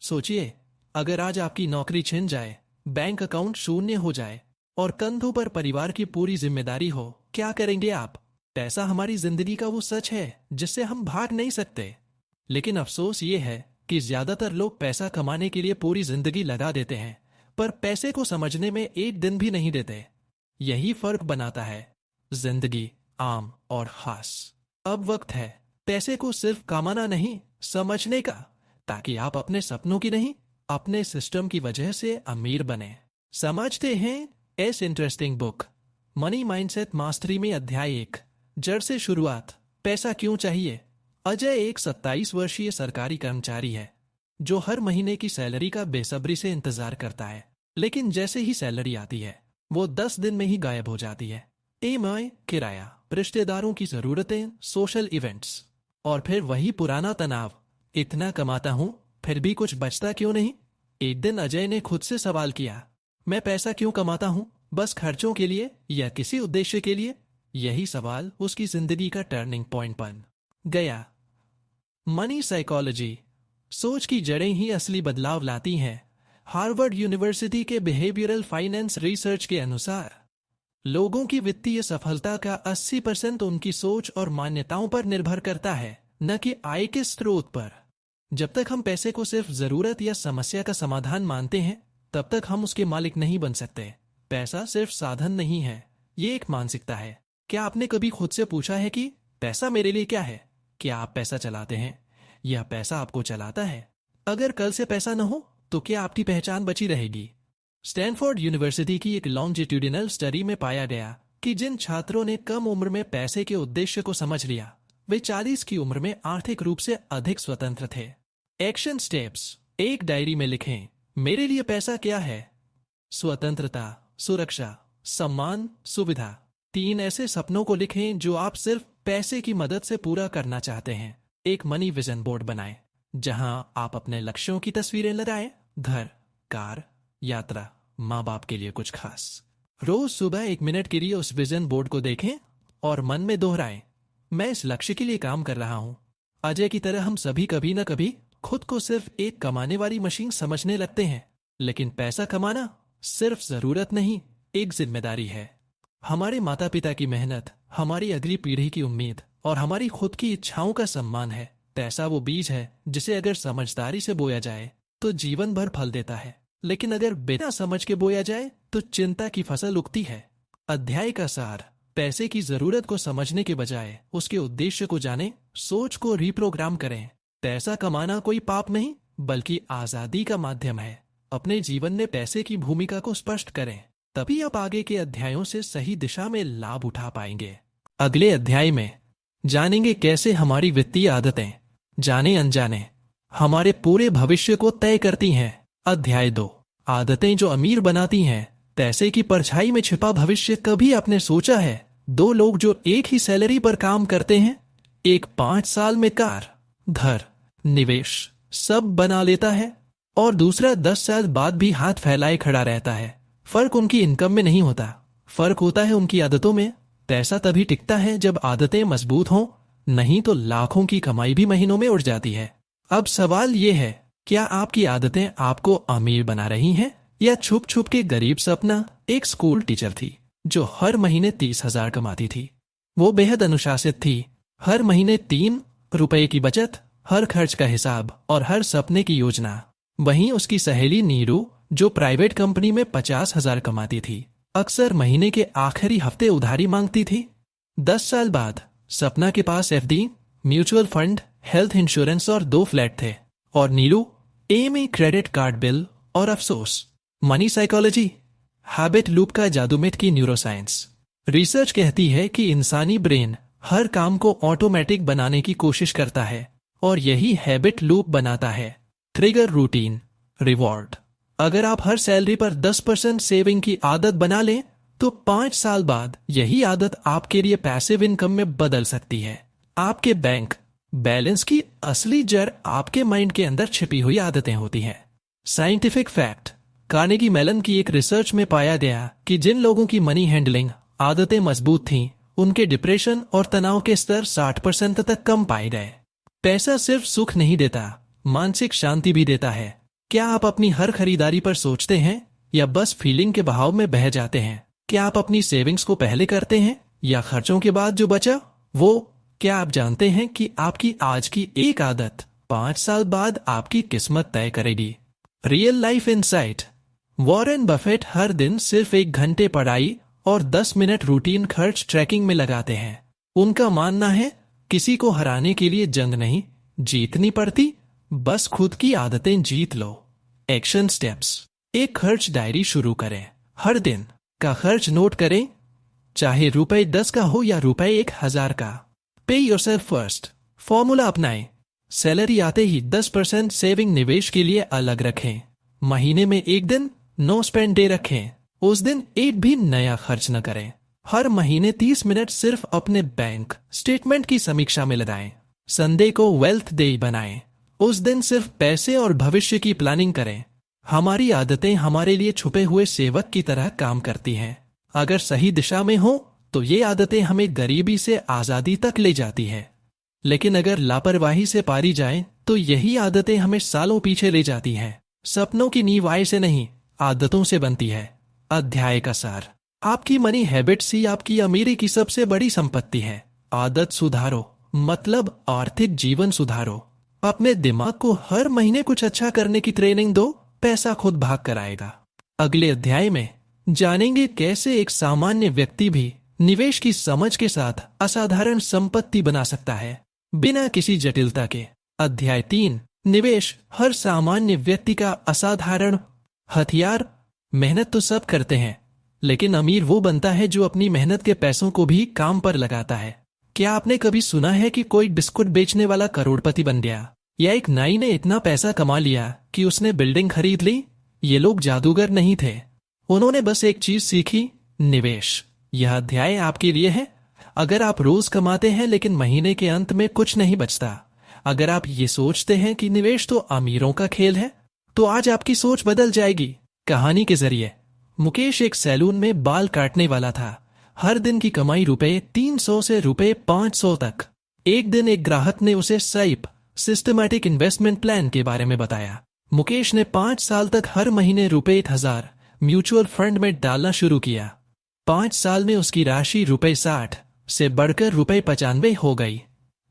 सोचिए, अगर आज आपकी नौकरी छिन जाए, बैंक अकाउंट शून्य हो जाए और कंधों पर परिवार की पूरी जिम्मेदारी हो, क्या करेंगे आप? पैसा हमारी जिंदगी का वो सच है जिससे हम भाग नहीं सकते। लेकिन अफसोस ये है कि ज्यादातर लोग पैसा कमाने के लिए पूरी जिंदगी लगा देते हैं, पर पैसे को समझने में एक दिन भी नहीं देते। यही फर्क बनाता है जिंदगी आम और खास। अब वक्त है पैसे को सिर्फ कमाना नहीं, समझने का, ताकि आप अपने सपनों की नहीं, अपने सिस्टम की वजह से अमीर बने। समझते हैं इस interesting book money mindset mastery में अध्याय 1, जड़ से शुरुआत, पैसा क्यों चाहिए। अजय एक 27 वर्षीय सरकारी कर्मचारी है जो हर महीने की सैलरी का बेसब्री से इंतजार करता है। लेकिन जैसे ही सैलरी आती है वो 10 दिन में ही गायब हो जाती है। ईएमआई, किराया, रिश्तेदारों की जरूरतें, सोशल इवेंट्स, और फिर वही पुराना तनाव, इतना कमाता हूं फिर भी कुछ बचता क्यों नहीं। एक दिन अजय ने खुद से सवाल किया, मैं पैसा क्यों कमाता हूं, बस खर्चों के लिए या किसी उद्देश्य के लिए? यही सवाल उसकी जिंदगी का टर्निंग पॉइंट बन गया। मनी साइकोलॉजी, सोच की जड़ें ही असली बदलाव लाती हैं। हार्वर्ड यूनिवर्सिटी के बिहेवियरल फाइनेंस रिसर्च के अनुसार लोगों की वित्तीय सफलता का 80% उनकी सोच और मान्यताओं पर निर्भर करता है, न कि आय के स्रोत पर। जब तक हम पैसे को सिर्फ जरूरत या समस्या का समाधान मानते हैं, तब तक हम उसके मालिक नहीं बन सकते। पैसा सिर्फ साधन नहीं है, ये एक मानसिकता है। क्या आपने कभी खुद से पूछा है कि पैसा मेरे लिए क्या है? क्या आप पैसा चलाते हैं या पैसा आपको चलाता है? अगर कल से पैसा न हो तो क्या आपकी पहचान बची रहेगी? स्टैनफोर्ड यूनिवर्सिटी की एक लॉन्जिट्यूडिनल स्टडी में पाया गया कि जिन छात्रों ने कम उम्र में पैसे के उद्देश्य को समझ लिया, वे 40 की उम्र में आर्थिक रूप से अधिक स्वतंत्र थे। एक्शन स्टेप्स, एक डायरी में लिखें, मेरे लिए पैसा क्या है? स्वतंत्रता, सुरक्षा, सम्मान, सुविधा। 3 ऐसे सपनों को लिखें जो आप सिर्फ पैसे की मदद से पूरा करना चाहते हैं। एक मनी विजन बोर्ड बनाएं जहां आप अपने लक्ष्यों की तस्वीरें लगाएं, घर, कार, यात्रा, माँ बाप के लिए कुछ खास। रोज सुबह 1 मिनट के लिए उस विजन बोर्ड को देखें और मन में दोहराएं, मैं इस लक्ष्य के लिए काम कर रहा हूं। अजय की तरह हम सभी कभी न कभी खुद को सिर्फ एक कमाने वाली मशीन समझने लगते हैं, लेकिन पैसा कमाना सिर्फ जरूरत नहीं, एक जिम्मेदारी है। हमारे माता पिता की मेहनत, हमारी अगली पीढ़ी की उम्मीद और हमारी खुद की इच्छाओं का सम्मान है। पैसा वो बीज है जिसे अगर समझदारी से बोया जाए तो जीवन भर फल देता है, लेकिन अगर बिना समझ के बोया जाए तो चिंता की फसल उगती है। अध्याय का सार, पैसे की जरूरत को समझने के बजाय उसके उद्देश्य को जाने, सोच को रिप्रोग्राम करें। पैसा कमाना कोई पाप नहीं बल्कि आजादी का माध्यम है। अपने जीवन में पैसे की भूमिका को स्पष्ट करें, तभी आप आगे के अध्यायों से सही दिशा में लाभ उठा पाएंगे। अगले अध्याय में जानेंगे कैसे हमारी वित्तीय आदतें जाने अनजाने हमारे पूरे भविष्य को तय करती हैं। अध्याय 2, आदतें जो अमीर बनाती हैं। पैसे की परछाई में छिपा भविष्य कभी आपने सोचा है? 2 लोग जो एक ही सैलरी पर काम करते हैं, एक 5 साल में कार, घर, निवेश सब बना लेता है और दूसरा 10 साल बाद भी हाथ फैलाए खड़ा रहता है। फर्क उनकी इनकम में नहीं होता, फर्क होता है उनकी आदतों में। पैसा तभी टिकता है जब आदतें मजबूत हों, नहीं तो लाखों की कमाई भी महीनों में उड़ जाती है। अब सवाल ये है, क्या आपकी आदतें आपको अमीर बना रही हैं या छुप छुप के गरीब सपना? एक स्कूल टीचर थी जो हर महीने 30,000 कमाती थी। वो बेहद अनुशासित थी, हर महीने 3 रुपए की बचत, हर खर्च का हिसाब और हर सपने की योजना। वहीं उसकी सहेली नीरू जो प्राइवेट कंपनी में 50,000 कमाती थी, अक्सर महीने के आखिरी हफ्ते उधारी मांगती थी। 10 साल बाद सपना के पास FD, mutual fund, health insurance और 2 फ्लैट थे, और Neeru EMI, credit card bill और अफसोस। मनी साइकोलॉजी, हैबिट लूप का जादूमेट की न्यूरोसाइंस। रिसर्च कहती है कि इंसानी ब्रेन हर काम को ऑटोमेटिक बनाने की कोशिश करता है और यही हैबिट लूप बनाता है। Trigger, routine, reward. अगर आप हर सैलरी पर 10% सेविंग की आदत बना लें तो 5 साल बाद यही आदत आपके लिए पैसिव इनकम में बदल सकती है। आपके बैंक बैलेंस की असली जड़ आपके माइंड के अंदर छिपी हुई आदतें होती हैं। साइंटिफिक फैक्ट, कार्नेगी मेलन की एक रिसर्च में पाया गया कि जिन लोगों की मनी हैंडलिंग आदतें मजबूत थीं, उनके डिप्रेशन और तनाव के स्तर 60% तक कम पाए गए। पैसा सिर्फ सुख नहीं देता, मानसिक शांति भी देता है। क्या आप अपनी हर खरीदारी पर सोचते हैं या बस फीलिंग के बहाव में बह जाते हैं? क्या आप अपनी सेविंग्स को पहले करते हैं या खर्चों के बाद जो बचा वो? क्या आप जानते हैं कि आपकी आज की एक आदत 5 साल बाद आपकी किस्मत तय करेगी? Real life insight. Warren Buffett हर दिन सिर्फ 1 घंटे पढ़ाई और 10 मिनट रूटीन खर्च ट्रैकिंग में लगाते हैं। उनका मानना है किसी को हराने के लिए जंग नहीं जीतनी पड़ती, बस खुद की आदतें जीत लो। Action steps. एक खर्च डायरी शुरू करें। हर दिन का खर्च नोट करें, चाहे ₹10 का हो या ₹1000 का। पे योरसेल्फ फर्स्ट फॉर्मूला अपनाएं। सैलरी आते ही 10% सेविंग निवेश के लिए अलग रखें। महीने में एक दिन नो स्पेंड डे रखें। उस दिन एक भी नया खर्च न करें। हर महीने 30 मिनट सिर्फ अपने बैंक स्टेटमेंट की समीक्षा में लगाएं। संडे को वेल्थ डे बनाएं। उस दिन सिर्फ पैसे और भविष्य की प्लानिंग करें। हमारी आदतें हमारे लिए छुपे हुए सेवक की तरह काम करती हैं। अगर सही दिशा में हो तो ये आदतें हमें गरीबी से आजादी तक ले जाती हैं, लेकिन अगर लापरवाही से पारी जाएं तो यही आदतें हमें सालों पीछे ले जाती हैं। सपनों की नींव आय से नहीं, आदतों से बनती है। अध्याय का सार। आपकी मनी हैबिट्स ही आपकी अमीरी की सबसे बड़ी संपत्ति है। आदत सुधारो मतलब आर्थिक जीवन सुधारो। अपने दिमाग को हर महीने कुछ अच्छा करने की ट्रेनिंग दो, पैसा खुद भाग कर आएगा। अगले अध्याय में जानेंगे कैसे एक सामान्य व्यक्ति भी निवेश की समझ के साथ असाधारण संपत्ति बना सकता है बिना किसी जटिलता के। अध्याय 3। निवेश हर सामान्य व्यक्ति का असाधारण हथियार। मेहनत तो सब करते हैं, लेकिन अमीर वो बनता है जो अपनी मेहनत के पैसों को भी काम पर लगाता है। क्या आपने कभी सुना है कि कोई बिस्कुट बेचने वाला करोड़पति बन गया, या एक नाई ने इतना पैसा कमा लिया कि उसने बिल्डिंग खरीद ली? ये लोग जादूगर नहीं थे, उन्होंने बस एक चीज सीखी, निवेश। यह अध्याय आपके लिए है। अगर आप रोज कमाते हैं लेकिन महीने के अंत में कुछ नहीं बचता, अगर आप ये सोचते हैं कि निवेश तो अमीरों का खेल है, तो आज आपकी सोच बदल जाएगी। कहानी के जरिए। मुकेश एक सैलून में बाल काटने वाला था। हर दिन की कमाई ₹300 से ₹500 तक। एक दिन एक ग्राहक ने उसे साइप सिस्टमैटिक इन्वेस्टमेंट प्लान के बारे में बताया। मुकेश ने 5 साल तक हर महीने ₹1000 म्यूचुअल फंड में डालना शुरू किया। 5 साल में उसकी राशि ₹60 से बढ़कर ₹95 हो गई।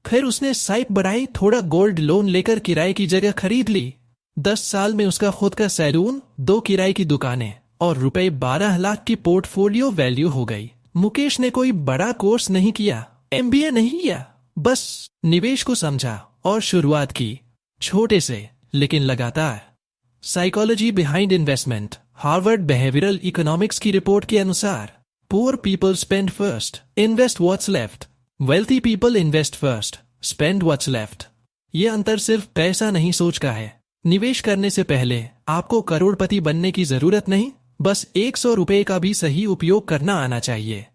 फिर उसने साइप बढ़ाई, थोड़ा गोल्ड लोन लेकर किराए की जगह खरीद ली। 10 साल में उसका खुद का सैलून, 2 किराए की दुकानें और ₹12 लाख की पोर्टफोलियो वैल्यू हो गई। मुकेश ने कोई बड़ा कोर्स नहीं किया, MBA नहीं किया, बस निवेश को समझा और शुरुआत की, छोटे से लेकिन लगातार। Psychology behind investment. Harvard behavioural economics की रिपोर्ट के अनुसार poor people spend first, invest what's left. Wealthy people invest first, spend what's left. ये अंतर सिर्फ पैसा नहीं सोच का है। निवेश करने से पहले आपको करोड़पति बनने की जरूरत नहीं, बस ₹100 का भी सही उपयोग करना आना चाहिए।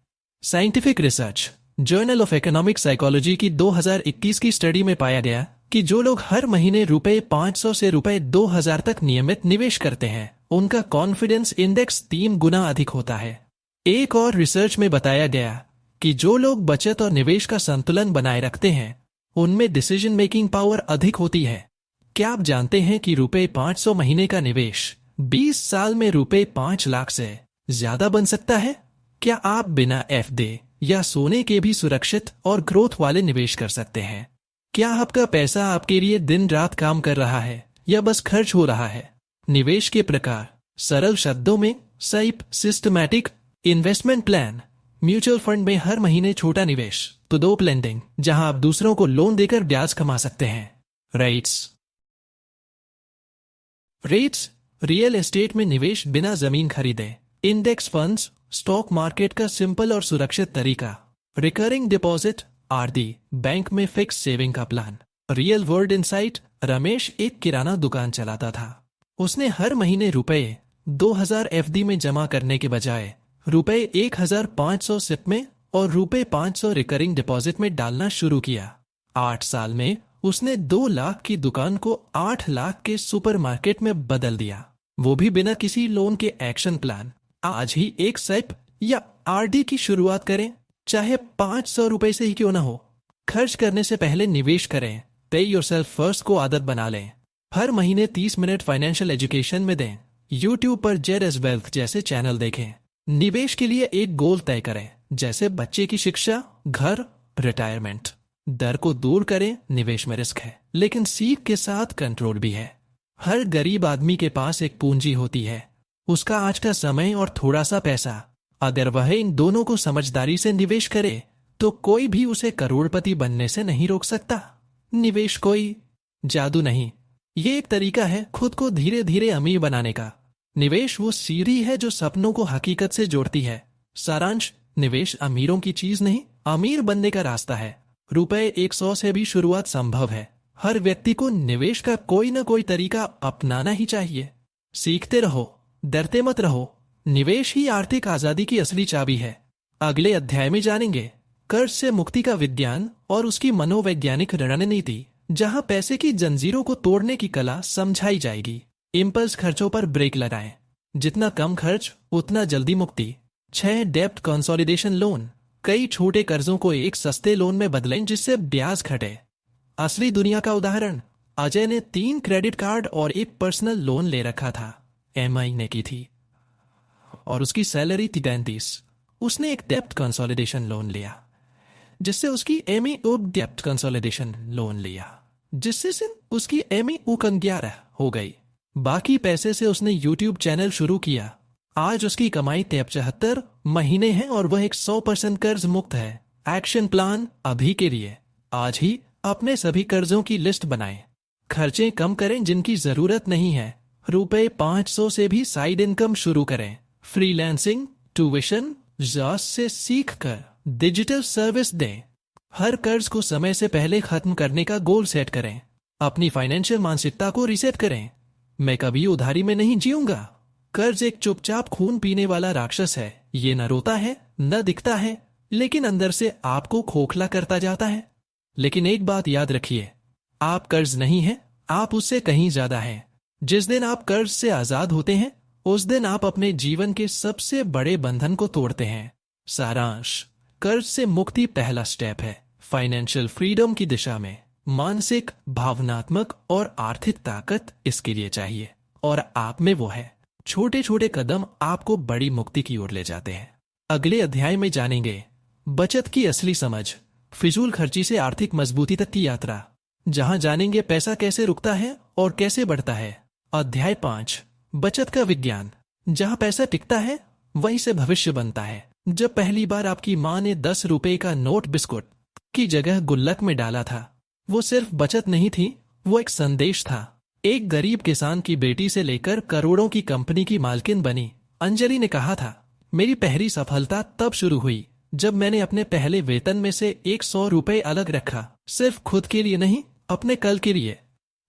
Scientific research. Journal of economic psychology की 2021 की स्टडी में पाया गया कि जो लोग हर महीने ₹500 से ₹2000 तक नियमित निवेश करते हैं, उनका कॉन्फिडेंस इंडेक्स 3 गुना अधिक होता है। एक और रिसर्च में बताया गया कि जो लोग बचत और निवेश का संतुलन बनाए रखते हैं, उनमें डिसीजन मेकिंग पावर अधिक होती है। क्या आप जानते हैं कि ₹500 महीने का निवेश 20 साल में ₹5 लाख से ज्यादा बन सकता है? क्या आप बिना FD या सोने के भी सुरक्षित और ग्रोथ वाले निवेश कर सकते हैं? क्या आपका पैसा आपके लिए दिन रात काम कर रहा है या बस खर्च हो रहा है? निवेश के प्रकार सरल शब्दों में SIP systematic investment plan, mutual fund में हर महीने छोटा निवेश, तो डोप लेंडिंग जहां आप दूसरों को लोन देकर ब्याज कमा सकते हैं। रेट्स रियल एस्टेट में निवेश बिना जमीन खरीदे। इंडेक्स फंड्स स्टॉक मार्केट का सिंपल और सुरक्षित तरीका। रिकरिंग डिपॉजिट RD बैंक में फिक्स सेविंग का plan. Real world insight. Ramesh एक किराना दुकान चलाता था। उसने हर महीने ₹2000 FD में जमा करने के बजाय ₹1500 सिप में और ₹500 रिकरिंग डिपॉजिट में डालना शुरू किया। 8 साल में उसने 2 लाख की दुकान को 8 लाख के सुपरमार्केट में बदल दिया, वो भी बिना किसी लोन के एक्शन प्लान। आज ही एक सिप या RD की शुरुआत करें, चाहे ₹500 से ही क्यों ना हो। खर्च करने से पहले निवेश करें। पे योरसेल्फ फर्स्ट को आदत बना लें। हर महीने 30 मिनट फाइनेंशियल एजुकेशन में दें। यूट्यूब पर जेड वेल्थ जैसे चैनल देखें। निवेश के लिए एक गोल तय करें, जैसे बच्चे की शिक्षा, घर, रिटायरमेंट। डर को दूर करें। निवेश में रिस्क है, लेकिन सीख के साथ कंट्रोल भी है। हर गरीब आदमी के पास एक पूंजी होती है, उसका आज का समय और थोड़ा सा पैसा। अगर वह इन दोनों को समझदारी से निवेश करे तो कोई भी उसे करोड़पति बनने से नहीं रोक सकता। निवेश कोई जादू नहीं, ये एक तरीका है खुद को धीरे धीरे अमीर बनाने का। निवेश वो सीढ़ी है जो सपनों को हकीकत से जोड़ती है। सारांश, निवेश अमीरों की चीज नहीं, अमीर बनने का रास्ता है। रुपए 100 से भी शुरुआत संभव है। हर व्यक्ति को निवेश का कोई ना कोई तरीका अपनाना ही चाहिए। सीखते रहो, डरते मत रहो। निवेश ही आर्थिक आजादी की असली चाबी है। अगले अध्याय में जानेंगे कर्ज से मुक्ति का विज्ञान और उसकी मनोवैज्ञानिक रणनीति, जहां पैसे की जंजीरों को तोड़ने की कला समझाई जाएगी। इम्पल्स खर्चों पर ब्रेक लगाएं। जितना कम खर्च उतना जल्दी मुक्ति। 6 डेप्ट कंसोलिडेशन लोन। कई छोटे कर्जों को एक सस्ते लोन में बदलें जिससे ब्याज घटे। असली दुनिया का उदाहरण, अजय ने 3 क्रेडिट कार्ड और एक पर्सनल लोन ले रखा था। महीने की थी और उसकी सैलरी थी 33। उसने एक डेप्ट कंसोलिडेशन लोन लिया जिससे उसकी डेप्ट कंसोलिडेशन लोन लिया जिससे से उसकी 11 हो गई। बाकी पैसे से उसने यूट्यूब चैनल शुरू किया। आज उसकी कमाई 73 महीने है और वह एक 100% कर्ज मुक्त है। एक्शन प्लान अभी के लिए। आज ही अपने सभी कर्जों की लिस्ट बनाएं। खर्चे कम करें जिनकी जरूरत नहीं है। रुपए 500 से भी साइड इनकम शुरू करें। फ्रीलांसिंग, ट्यूशन, जॉब से सीख कर डिजिटल सर्विस दें। हर कर्ज को समय से पहले खत्म करने का गोल सेट करें। अपनी फाइनेंशियल मानसिकता को रीसेट करें। मैं कभी उधारी में नहीं जीऊंगा। कर्ज एक चुपचाप खून पीने वाला राक्षस है। ये न रोता है, न दिखता है, लेकिन अंदर से आपको खोखला करता जाता है। लेकिन एक बात याद रखिए, आप कर्ज नहीं हैं, आप उससे कहीं ज्यादा हैं। जिस दिन आप कर्ज से आजाद होते हैं उस दिन आप अपने जीवन के सबसे बड़े बंधन को तोड़ते हैं। सारांश, कर्ज से मुक्ति पहला स्टेप है फाइनेंशियल फ्रीडम की दिशा में। मानसिक, भावनात्मक और आर्थिक ताकत इसके लिए चाहिए और आप में वो है। छोटे छोटे कदम आपको बड़ी मुक्ति की ओर ले जाते हैं। अगले अध्याय में जानेंगे बचत की असली समझ, फिजूल खर्ची से आर्थिक मजबूती तक की यात्रा, जहां जानेंगे पैसा कैसे रुकता है और कैसे बढ़ता है। अध्याय 5, बचत का विज्ञान। जहां पैसा टिकता है वहीं से भविष्य बनता है। जब पहली बार आपकी माँ ने 10 रुपए का नोट बिस्कुट की जगह गुल्लक में डाला था, वो सिर्फ बचत नहीं थी, वो एक संदेश था। एक गरीब किसान की बेटी से लेकर करोड़ों की कंपनी की मालकिन बनी अंजलि ने कहा था, मेरी पहली सफलता तब शुरू हुई जब मैंने अपने पहले वेतन में से 100 रुपए अलग रखा, सिर्फ खुद के लिए नहीं, अपने कल के लिए।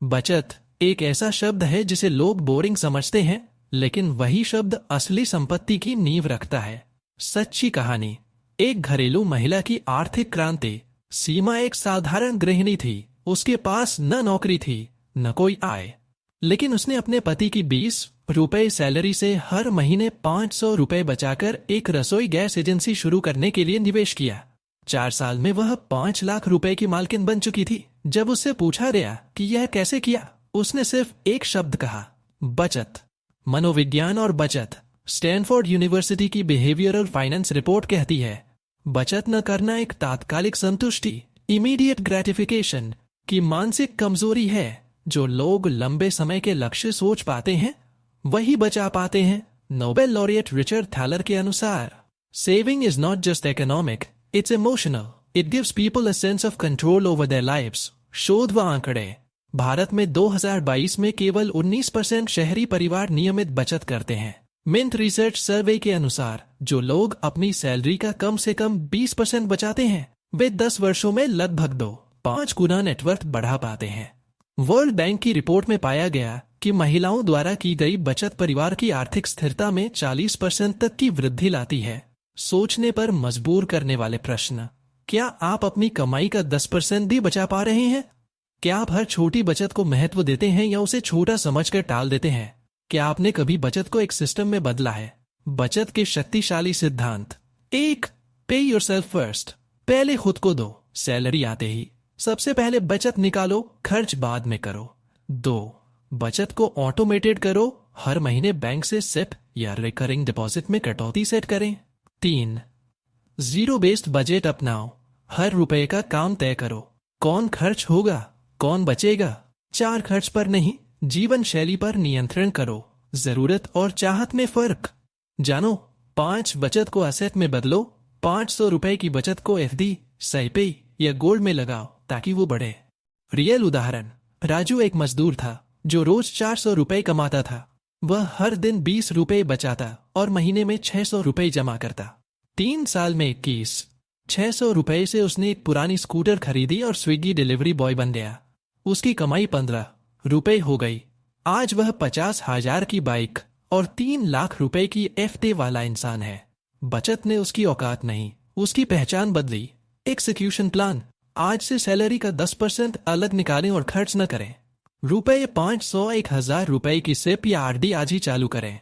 बचत एक ऐसा शब्द है जिसे लोग बोरिंग समझते हैं, लेकिन वही शब्द असली संपत्ति की नींव रखता है। सच्ची कहानी, एक घरेलू महिला की आर्थिक क्रांति। सीमा एक साधारण गृहिणी थी। उसके पास न नौकरी थी न कोई आय, लेकिन उसने अपने पति की 20 रुपए सैलरी से हर महीने 500 रुपए बचाकर एक रसोई गैस एजेंसी शुरू करने के लिए निवेश किया। 4 साल में वह 5 लाख रुपए की मालकिन बन चुकी थी। जब उससे पूछा गया कि यह कैसे किया, उसने सिर्फ एक शब्द कहा, बचत। मनोविज्ञान और बचत। स्टैनफोर्ड यूनिवर्सिटी की बिहेवियरल फाइनेंस रिपोर्ट कहती है, बचत न करना एक तात्कालिक संतुष्टि, इमीडिएट ग्रेटिफिकेशन की मानसिक कमजोरी है। जो लोग लंबे समय के लक्ष्य सोच पाते हैं वही बचा पाते हैं। नोबेल लॉरिएट रिचर्ड थैलर के अनुसार, saving is not just economic, it's emotional, it gives people a sense of control over their lives. शोध व आंकड़े। भारत में 2022 में केवल 19% शहरी परिवार नियमित बचत करते हैं। मिंट रिसर्च सर्वे के अनुसार, जो लोग अपनी सैलरी का कम से कम 20% बचाते हैं वे 10 वर्षों में लगभग 2-5 गुना नेटवर्थ बढ़ा पाते हैं। वर्ल्ड बैंक की रिपोर्ट में पाया गया कि महिलाओं द्वारा की गई बचत परिवार की आर्थिक स्थिरता में 40% तक की वृद्धि लाती है। सोचने पर मजबूर करने वाले प्रश्न, क्या आप अपनी कमाई का 10% भी बचा पा रहे हैं? क्या आप हर छोटी बचत को महत्व देते हैं या उसे छोटा समझकर टाल देते हैं? क्या आपने कभी बचत को एक सिस्टम में बदला है? बचत के शक्तिशाली सिद्धांत। 1. पे योरसेल्फ फर्स्ट। पहले खुद को दो। सैलरी आते ही सबसे पहले बचत निकालो, खर्च बाद में करो। 2. बचत को ऑटोमेटेड करो, हर महीने बैंक से सिप या रिकरिंग डिपॉजिट में कटौती सेट करें। 3. जीरो बेस्ड बजट अपनाओ, हर रुपए का काम तय करो, कौन खर्च होगा, कौन बचेगा। 4. खर्च पर नहीं, जीवन शैली पर नियंत्रण करो, जरूरत और चाहत में फर्क जानो। 5. बचत को असेट में बदलो, 500 रुपए की बचत को एफडी, SIP या गोल्ड में लगाओ ताकि वो बढ़े। रियल उदाहरण, राजू एक मजदूर था जो रोज 400 रुपए कमाता था। वह हर दिन 20 रुपए बचाता और महीने में 600 रुपए जमा करता। 3 साल में 600 रुपए से उसने एक पुरानी स्कूटर खरीदी और स्विगी डिलीवरी बॉय बन गया। उसकी कमाई 15 रुपए हो गई। आज वह 50,000 की बाइक और 3 लाख रुपए की एफडी वाला इंसान है। बचत ने उसकी औकात नहीं, उसकी पहचान बदली। एक्सिक्यूशन प्लान, आज से सैलरी का 10% अलग निकालें और खर्च न करें। रुपए 500 1000 रुपए की सिप या आरडी आज ही चालू करें।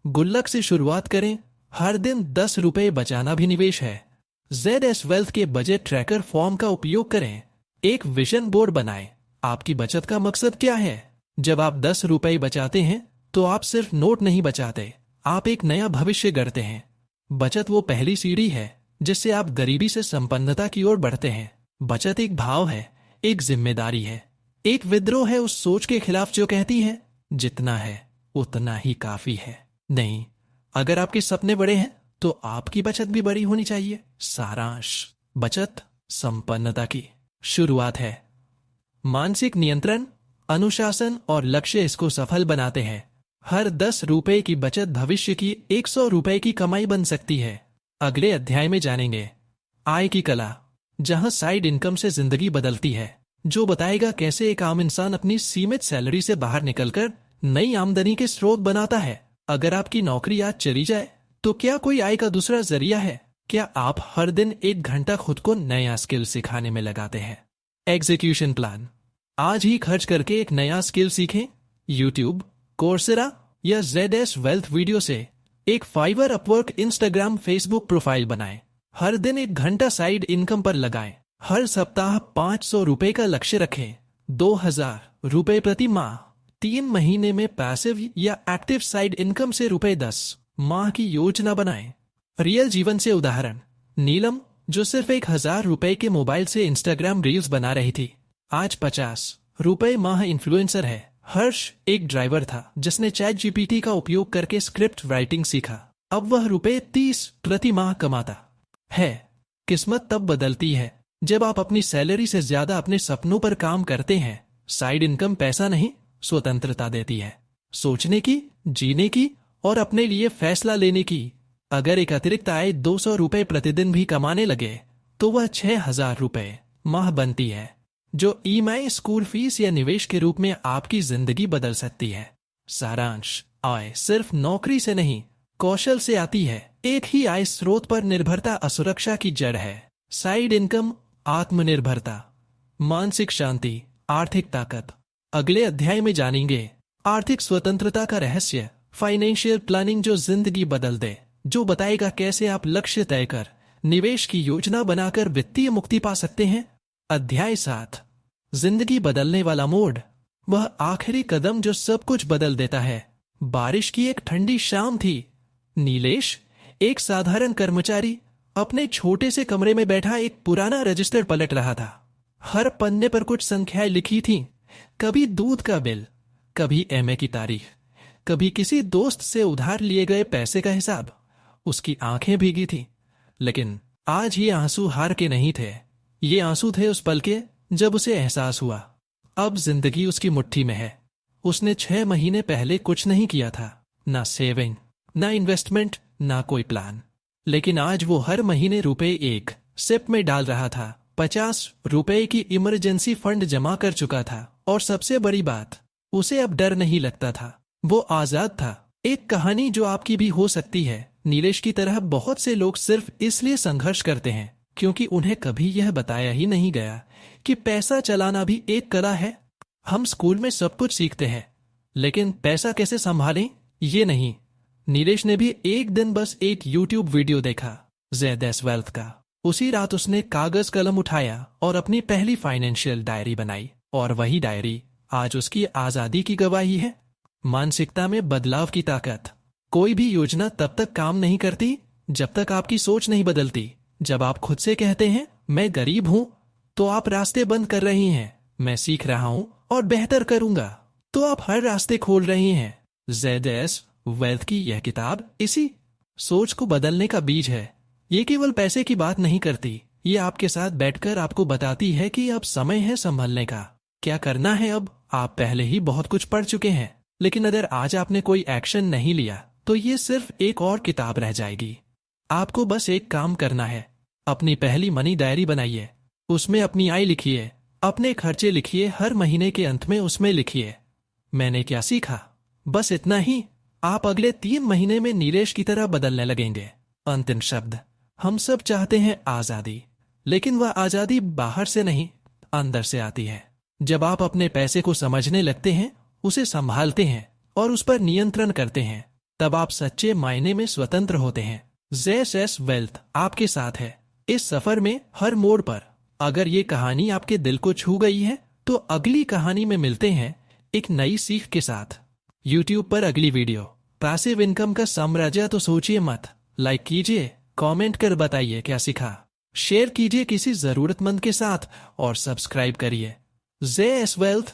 गुल्लक से शुरुआत करें, हर दिन 10 रुपए बचाना भी निवेश है। ZS वेल्थ के बजट ट्रैकर फॉर्म का उपयोग करें। एक विजन बोर्ड बनाएं, आपकी बचत का मकसद क्या है। जब आप 10 रुपए बचाते हैं तो आप सिर्फ नोट नहीं बचाते, आप एक नया भविष्य गढ़ते हैं। बचत वो पहली सीढ़ी है जिससे आप गरीबी से संपन्नता की ओर बढ़ते हैं। बचत एक भाव है, एक जिम्मेदारी है, एक विद्रोह है उस सोच के खिलाफ जो कहती है जितना है उतना ही काफी है। नहीं, अगर आपके सपने बड़े हैं तो आपकी बचत भी बड़ी होनी चाहिए। सारांश, बचत संपन्नता की शुरुआत है। मानसिक नियंत्रण, अनुशासन और लक्ष्य इसको सफल बनाते हैं। हर 10 रुपए की बचत भविष्य की 100 रुपए की कमाई बन सकती है। अगले अध्याय में जानेंगे आय की कला, जहां साइड इनकम से जिंदगी बदलती है, जो बताएगा कैसे एक आम इंसान अपनी सीमित सैलरी से बाहर निकलकर नई आमदनी के स्रोत बनाता है। अगर आपकी नौकरी आज चली जाए तो क्या कोई आय का दूसरा जरिया है? क्या आप हर दिन 1 घंटा खुद को नया स्किल सिखाने में लगाते हैं? एग्जीक्यूशन प्लान, आज ही खर्च करके एक नया स्किल सीखें। यूट्यूब, कोर्सेरा या ZS वेल्थ वीडियो से एक Fiverr, Upwork, Instagram, Facebook profile बनाएं। हर दिन 1 घंटा साइड इनकम पर लगाएं। हर सप्ताह 500 रुपए का लक्ष्य रखें। 2000 रुपए प्रति माह। 3 महीने में पैसिव या एक्टिव साइड इनकम से रुपए 10 माह की योजना बनाएं। रियल जीवन से उदाहरण, नीलम जो सिर्फ 1000 रुपए के मोबाइल से इंस्टाग्राम रील्स बना रही थी, आज 50 रुपए माह इन्फ्लुएंसर है। हर्ष एक ड्राइवर था जिसने ChatGPT का उपयोग करके स्क्रिप्ट राइटिंग सीखा, अब वह रुपए 30 प्रति माह कमाता है। किस्मत तब बदलती है जब आप अपनी सैलरी से ज्यादा अपने सपनों पर काम करते हैं। साइड इनकम पैसा नहीं, स्वतंत्रता देती है, सोचने की, जीने की और अपने लिए फैसला लेने की। अगर एक अतिरिक्त आय 200 रुपए प्रतिदिन भी कमाने लगे तो वह 6000 रुपए माह बनती है, जो EMI, स्कूल फीस या निवेश के रूप में आपकी जिंदगी बदल सकती है। सारांश, आय सिर्फ नौकरी से नहीं, कौशल से आती है। एक ही आय स्रोत पर निर्भरता असुरक्षा की जड़ है। साइड इनकम, आत्मनिर्भरता, मानसिक शांति, आर्थिक ताकत। अगले अध्याय में जानेंगे आर्थिक स्वतंत्रता का रहस्य, फाइनेंशियल प्लानिंग जो जिंदगी बदल दे, जो बताएगा कैसे आप लक्ष्य तय कर निवेश की योजना बनाकर वित्तीय मुक्ति पा सकते हैं। अध्याय 7, जिंदगी बदलने वाला मोड़, वह आखिरी कदम जो सब कुछ बदल देता है। बारिश की एक ठंडी शाम थी। नीलेश, एक साधारण कर्मचारी, अपने छोटे से कमरे में बैठा एक पुराना रजिस्टर पलट रहा था। हर पन्ने पर कुछ संख्याएं लिखी थीं, कभी दूध का बिल, कभी MA की तारीख, कभी किसी दोस्त से उधार लिए गए पैसे का हिसाब। उसकी आंखें भीगी थीं, लेकिन आज ये आंसू हार के नहीं थे। ये आंसू थे उस पल के जब उसे एहसास हुआ अब जिंदगी उसकी मुट्ठी में है। उसने 6 महीने पहले कुछ नहीं किया था, ना सेविंग, ना इन्वेस्टमेंट, ना कोई प्लान, लेकिन आज वो हर महीने रुपए 1 सिप में डाल रहा था। 50 रुपए की इमरजेंसी फंड जमा कर चुका था और सबसे बड़ी बात, उसे अब डर नहीं लगता था, वो आजाद था। एक कहानी जो आपकी भी हो सकती है। नीलेश की तरह बहुत से लोग सिर्फ इसलिए संघर्ष करते हैं क्योंकि उन्हें कभी यह बताया ही नहीं गया कि पैसा चलाना भी एक कला है। हम स्कूल में सब कुछ सीखते हैं, लेकिन पैसा कैसे संभालें ये नहीं। नीलेश ने भी एक दिन बस एक YouTube वीडियो देखा, ZS वेल्थ का। उसी रात उसने कागज कलम उठाया और अपनी पहली फाइनेंशियल डायरी बनाई, और वही डायरी आज उसकी आजादी की गवाही है। मानसिकता में बदलाव की ताकत। कोई भी योजना तब तक काम नहीं करती जब तक आपकी सोच नहीं बदलती। जब आप खुद से कहते हैं मैं गरीब हूं, तो आप रास्ते बंद कर रही हैं। मैं सीख रहा हूं और बेहतर करूंगा, तो आप हर रास्ते खोल रही हैं। ज़ेड वेल्थ की यह किताब इसी सोच को बदलने का बीज है। ये केवल पैसे की बात नहीं करती, ये आपके साथ बैठकर आपको बताती है कि अब समय है संभलने का। क्या करना है अब? आप पहले ही बहुत कुछ पढ़ चुके हैं, लेकिन अगर आज आपने कोई एक्शन नहीं लिया तो ये सिर्फ एक और किताब रह जाएगी। आपको बस एक काम करना है, अपनी पहली मनी डायरी बनाइए, उसमें अपनी आय लिखिए, अपने खर्चे लिखिए, हर महीने के अंत में उसमें लिखिए मैंने क्या सीखा। बस इतना ही। आप अगले 3 महीने में नीलेश की तरह बदलने लगेंगे। अंतिम शब्द। हम सब चाहते हैं आजादी, लेकिन वह आजादी बाहर से नहीं, अंदर से आती है। जब आप अपने पैसे को समझने लगते हैं, उसे संभालते हैं और उस पर नियंत्रण करते हैं, तब आप सच्चे मायने में स्वतंत्र होते हैं। ज़ेड वेल्थ आपके साथ है इस सफर में, हर मोड़ पर। अगर ये कहानी आपके दिल को छू गई है, तो अगली कहानी में मिलते हैं एक नई सीख के साथ। YouTube पर अगली वीडियो, पैसिव इनकम का साम्राज्य। तो सोचिए मत, लाइक कीजिए, कमेंट कर बताइए क्या सीखा, शेयर कीजिए किसी जरूरतमंद के साथ और सब्सक्राइब करिए। Z wealth